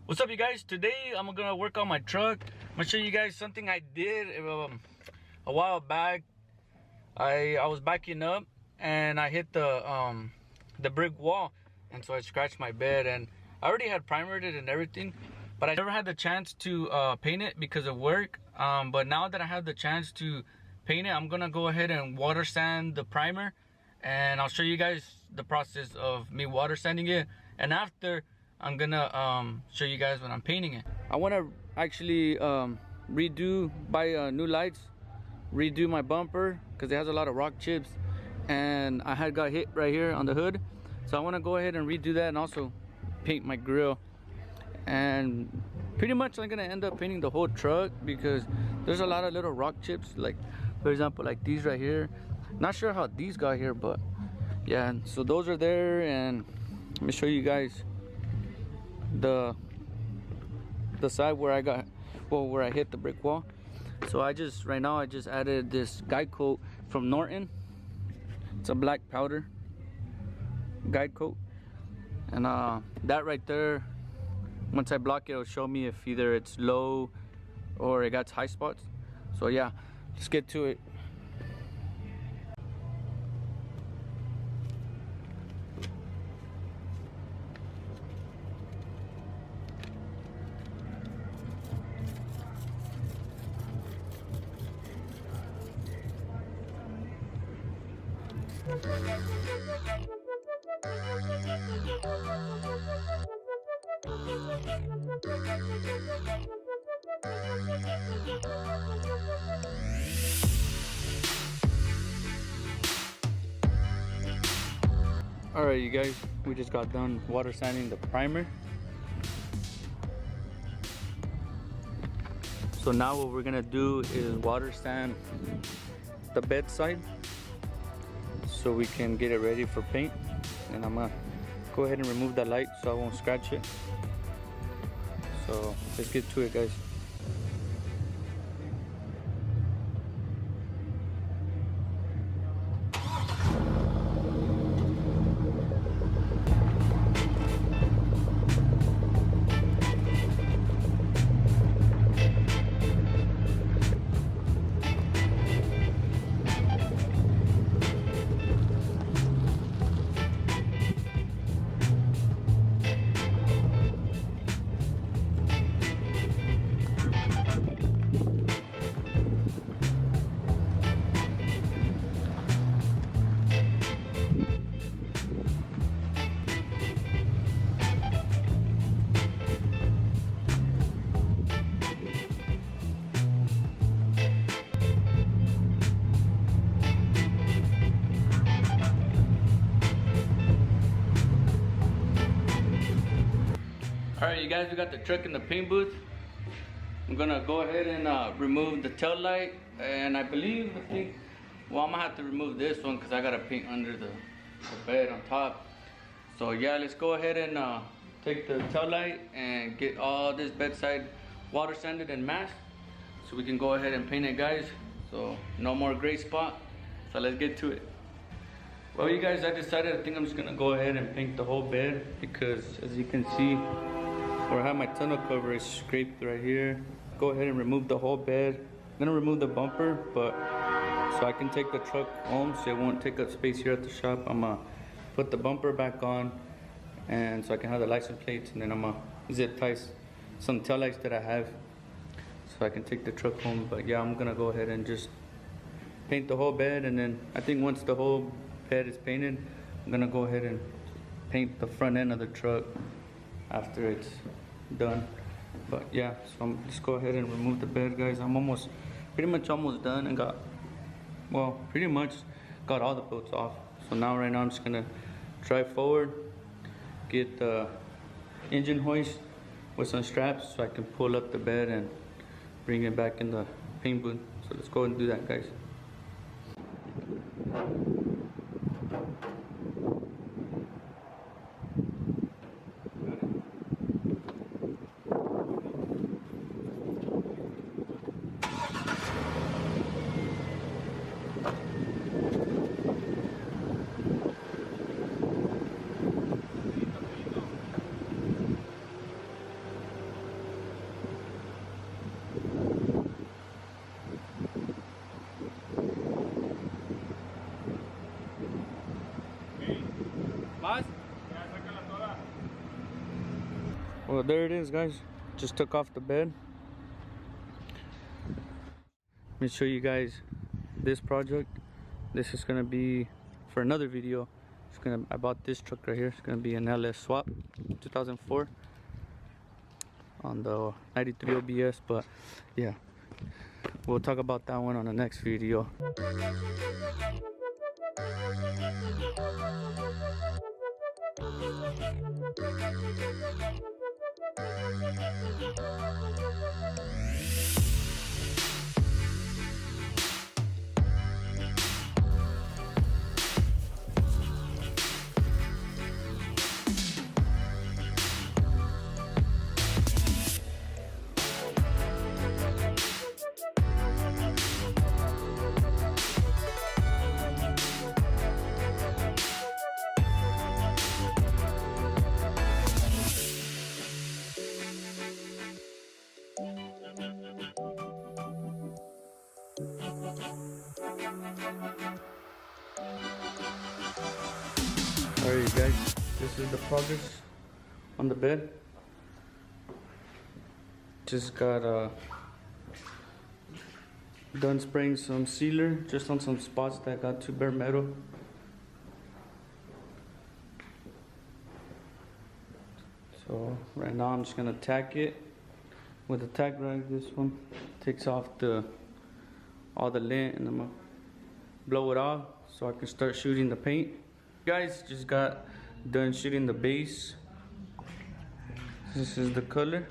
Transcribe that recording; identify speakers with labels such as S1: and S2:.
S1: What's up, you guys? Today I'm gonna work on my truck. I'm gonna show you guys something I did a while back. I was backing up and I hit the brick wall, and so I scratched my bed. And I already had primered it and everything, but I never had the chance to paint it because of work. But now that I have the chance to paint it, I'm gonna go ahead and water sand the primer, and I'll show you guys the process of me water sanding it. And after, I'm gonna show you guys when I'm painting it. I want to actually buy new lights, redo my bumper because it has a lot of rock chips, and I had got hit right here on the hood. So I want to go ahead and redo that and also paint my grill. And pretty much I'm gonna end up painting the whole truck because there's a lot of little rock chips, like for example like these right here. Not sure how these got here, but yeah, so those are there. And let me show you guys the side where where I hit the brick wall. So right now I just added this guide coat from Norton. It's a black powder guide coat, and that right there, once I block it, it'll show me if either it's low or it got high spots. So yeah, let's get to it. Alright, you guys, we just got done water sanding the primer. So now what we're gonna do is water sand the bedside so we can get it ready for paint. And I'm gonna go ahead and remove the light so I won't scratch it. So let's get to it, guys. Alright, you guys, we got the truck in the paint booth. I'm gonna go ahead and remove the tail light, and I think, well, I'm gonna have to remove this one because I gotta paint under the bed on top. So yeah, let's go ahead and take the tail light and get all this bedside water sanded and masked so we can go ahead and paint it, guys. So no more gray spot. So let's get to it. Well, you guys, I decided, I think I'm just gonna go ahead and paint the whole bed because, as you can see, where I have my tonneau cover is scraped right here. Go ahead and remove the whole bed. I'm gonna remove the bumper, but so I can take the truck home so it won't take up space here at the shop. I'm gonna put the bumper back on, and so I can have the license plates, and then I'm gonna zip tie some tail lights that I have so I can take the truck home. But yeah, I'm gonna go ahead and just paint the whole bed, and then I think once the whole bed is painted, I'm gonna go ahead and paint the front end of the truck after it's done. But yeah, so let's go ahead and remove the bed, guys. I'm pretty much almost done and pretty much got all the bolts off. So now right now I'm just gonna drive forward, get the engine hoist with some straps so I can pull up the bed and bring it back in the paint booth. So let's go and do that, guys. Más? Well, there it is, guys. Just took off the bed. Let me show you guys this project. This is gonna be for another video. I bought this truck right here. It's gonna be an LS swap, 2004 on the 93 OBS. But yeah, we'll talk about that one on the next video. Alright guys, this is the progress on the bed. Just got done spraying some sealer just on some spots that got too bare metal. So right now I'm just gonna tack it with a tack rag. This one takes off all the lint, and I'm gonna blow it off so I can start shooting the paint. Guys, just got done shooting the base. This is the color.